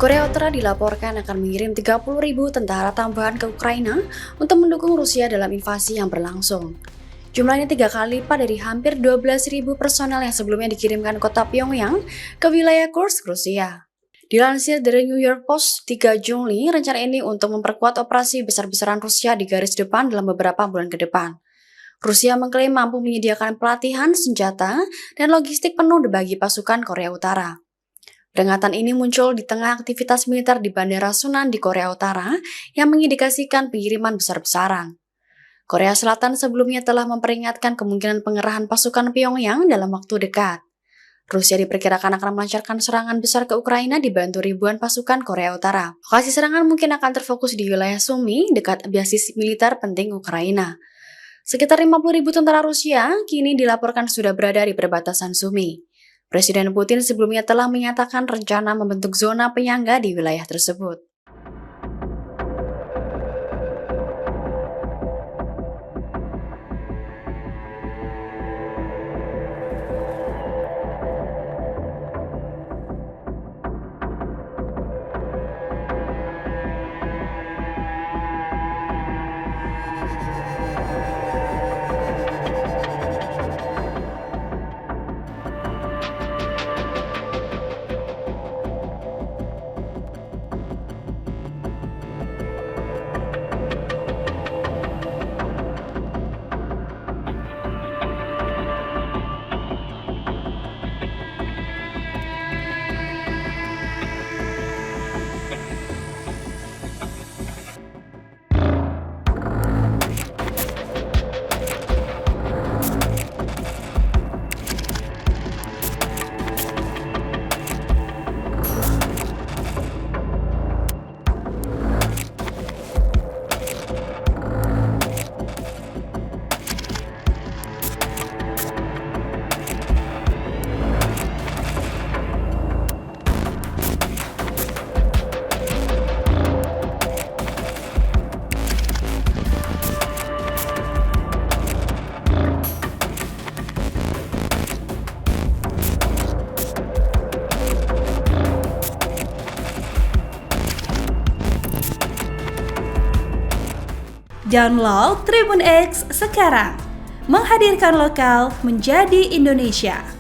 Korea Utara dilaporkan akan mengirim 30.000 tentara tambahan ke Ukraina untuk mendukung Rusia dalam invasi yang berlangsung. Jumlahnya 3 kali lipat dari hampir 12.000 personel yang sebelumnya dikirimkan kota Pyongyang ke wilayah Kursk, Rusia. Dilansir dari New York Post 3 Juli, rencana ini untuk memperkuat operasi besar-besaran Rusia di garis depan dalam beberapa bulan ke depan. Rusia mengklaim mampu menyediakan pelatihan, senjata, dan logistik penuh bagi pasukan Korea Utara. Peringatan ini muncul di tengah aktivitas militer di Bandara Sunan di Korea Utara yang mengindikasikan pengiriman besar-besaran. Korea Selatan sebelumnya telah memperingatkan kemungkinan pengerahan pasukan Pyongyang dalam waktu dekat. Rusia diperkirakan akan melancarkan serangan besar ke Ukraina dibantu ribuan pasukan Korea Utara. Lokasi serangan mungkin akan terfokus di wilayah Sumy, dekat basis militer penting Ukraina. Sekitar 50.000 tentara Rusia kini dilaporkan sudah berada di perbatasan Sumy. Presiden Putin sebelumnya telah menyatakan rencana membentuk zona penyangga di wilayah tersebut. Download Tribun X sekarang, menghadirkan lokal menjadi Indonesia.